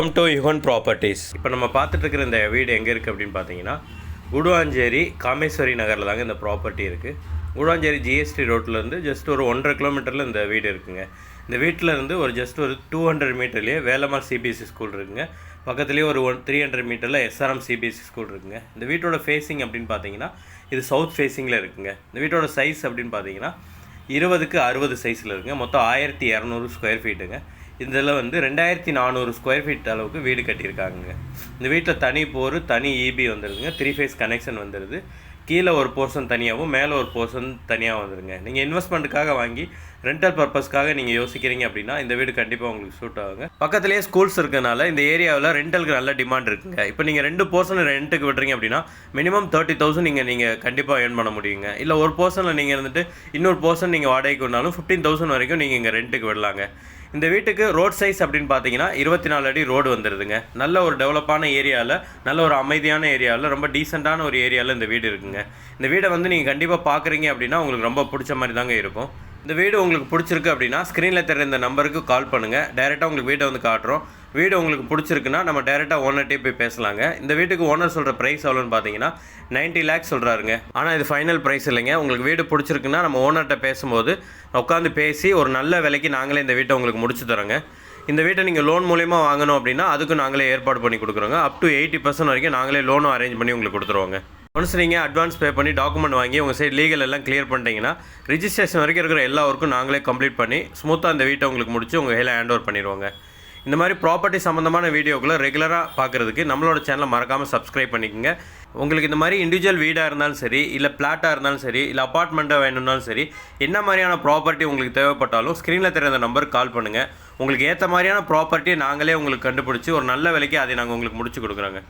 Welcome to Yugan properties. இப்போ நம்ம பார்த்துட்டு இருக்கிற இந்த வீடு எங்கே இருக்குது அப்படின்னு பார்த்தீங்கன்னா, குடுவாஞ்சேரி காமேஸ்வரி நகரில் தாங்க இந்த ப்ராப்பர்ட்டி இருக்குது. குடுவாஞ்சேரி ஜிஎஸ்டி ரோட்லேருந்து ஜஸ்ட் ஒரு 1.5 கிலோமீட்டரில் இந்த வீடு இருக்குங்க. இந்த வீட்டில் இருந்து ஜஸ்ட் ஒரு 200 மீட்டர்லேயே வேலம்மாள் சிபிஎஸ்சி ஸ்கூல் இருக்குங்க. பக்கத்துலேயே ஒரு 300 மீட்டரில் எஸ்ஆர்எம் சிபிஎஸ்சி ஸ்கூல் இருக்குங்க. இந்த வீட்டோட ஃபேஸிங் அப்படின்னு பார்த்தீங்கன்னா இது சவுத் ஃபேஸிங்கில் இருக்குங்க. இந்த வீட்டோட சைஸ் அப்படின்னு பார்த்தீங்கன்னா 20க்கு 60 சைஸில் இருக்குங்க. மொத்தம் 1200 ஸ்கொயர் ஃபீட்டுங்க. இதில் 2400 ஸ்கொயர் ஃபீட் அளவுக்கு வீடு கட்டியிருக்காங்க. இந்த வீட்டில் தனி போர், தனி இபி வந்துடுதுங்க. 3 ஃபேஸ் கனெக்ஷன் வந்துடுது. கீழே ஒரு போர்ஷன் தனியாகவும் மேலே ஒரு போர்ஷன் தனியாக வந்துடுங்க. நீங்கள் இன்வெஸ்ட்மெண்ட்டுக்காக வாங்கி ரெண்டல் பர்பஸ்க்காக நீங்கள் யோசிக்கிறீங்க அப்படின்னா இந்த வீடு கண்டிப்பாக உங்களுக்கு சூட் ஆகுங்க. பக்கத்துலேயே ஸ்கூல்ஸ் இருக்கிறதுனால இந்த ஏரியாவில் ரெண்டலுக்கு நல்ல டிமாண்ட் இருக்குங்க. இப்போ நீங்கள் 2 போர்ஷன் ரெண்ட்டுக்கு விட்றீங்க அப்படின்னா மினிமம் 30,000 நீங்கள் கண்டிப்பாக ஏர்ன் பண்ண முடியுங்க. இல்லை ஒரு போர்ஷனில் நீங்கள் இருந்துட்டு இன்னொரு போர்ஷன் நீங்கள் வாடகைக்கு விடனாலும் 15,000 வரைக்கும் நீங்கள் இங்கே ரெண்ட்டுக்கு விடலாங்க. இந்த வீட்டுக்கு ரோட் சைஸ் அப்படின்னு பார்த்தீங்கன்னா 24 அடி ரோடு வந்துடுதுங்க. நல்ல ஒரு டெவலப்பான ஏரியாவில், நல்ல ஒரு அமைதியான ஏரியாவில், ரொம்ப டீசெண்டான ஒரு ஏரியாவில் இந்த வீடு இருக்குங்க. இந்த வீடை நீங்கள் கண்டிப்பாக பார்க்குறீங்க அப்படின்னா உங்களுக்கு ரொம்ப பிடிச்ச மாதிரி தாங்க இருக்கும். இந்த வீடு உங்களுக்கு பிடிச்சிருக்கு அப்படின்னா ஸ்க்ரீனில் தெரிகிற இந்த நம்பருக்கு கால் பண்ணுங்கள். டைரெக்டாக உங்களுக்கு வீட்டை காட்டுறோம். வீடு உங்களுக்கு பிடிச்சிருக்குன்னா நம்ம டைரெக்டாக ஓனர்கிட்டே போய் பேசலாங்க. இந்த வீட்டுக்கு ஓனர் சொல்கிற ப்ரைஸ் எவ்வளோன்னு பார்த்தீங்கன்னா 90 lakhs சொல்கிறாருங்க. ஆனால் இது ஃபைனல் ப்ரைஸ் இல்லைங்க. உங்களுக்கு வீடு பிடிச்சிருக்குன்னா நம்ம ஓனர்கிட்ட பேசும்போது உட்காந்து பேசி ஒரு நல்ல விலைக்கு நாங்களே இந்த வீட்டை உங்களுக்கு முடிச்சு தரோங்க. இந்த வீட்டை நீங்கள் லோன் மூலிமா வாங்கணும் அப்படின்னா அதுக்கும் நாங்களே ஏற்பாடு பண்ணி கொடுக்குறோங்க. அப் டு 80% வரைக்கும் நாங்களே லோனும் அரேஞ்ச் பண்ணி உங்களுக்கு கொடுத்துருவோங்க. ஒன்ஸ் நீங்கள் அட்வான்ஸ் பே பண்ணி டாக்குமெண்ட் வாங்கி உங்கள் சைடு லீகல் எல்லாம் கிளியர் பண்ணிட்டீங்கன்னா ரிஜிஸ்ட்ரேஷன் வரைக்கும் இருக்கிற எல்லா ஒர்க்கும் நாங்களே கம்ப்ளீட் பண்ணி ஸ்மூத்தாக அந்த வீட்டை உங்களுக்கு முடிச்சு உங்கள் கையில் ஹேண்ட் ஓவர் பண்ணிடுவோங்க. இந்த மாதிரி ப்ராப்பர்ட்டி சம்மந்தமான வீடியோக்களை ரெகுலராக பார்க்குறதுக்கு நம்மளோட சேனலை மறக்காமல் சப்ஸ்கிரைப் பண்ணிக்கோங்க. உங்களுக்கு இந்த மாதிரி இண்டிவிஜுவல் வீடாக இருந்தாலும் சரி, இல்லை ஃப்ளாட்டாக இருந்தாலும் சரி, இல்லை அப்பார்ட்மெண்ட்டாக வேணும்னாலும் சரி, என்ன மாதிரியான ப்ராப்பர்ட்டி உங்களுக்கு தேவைப்பட்டாலும் ஸ்க்ரீனில் தெரிந்த நம்பருக்கு கால் பண்ணுங்கள். உங்களுக்கு ஏற்ற மாதிரியான ப்ராப்பர்ட்டியை நாங்களே உங்களுக்கு கண்டுபிடிச்சி ஒரு நல்ல விலைக்கு அதை நாங்கள் உங்களுக்கு முடிச்சு கொடுக்குறோங்க.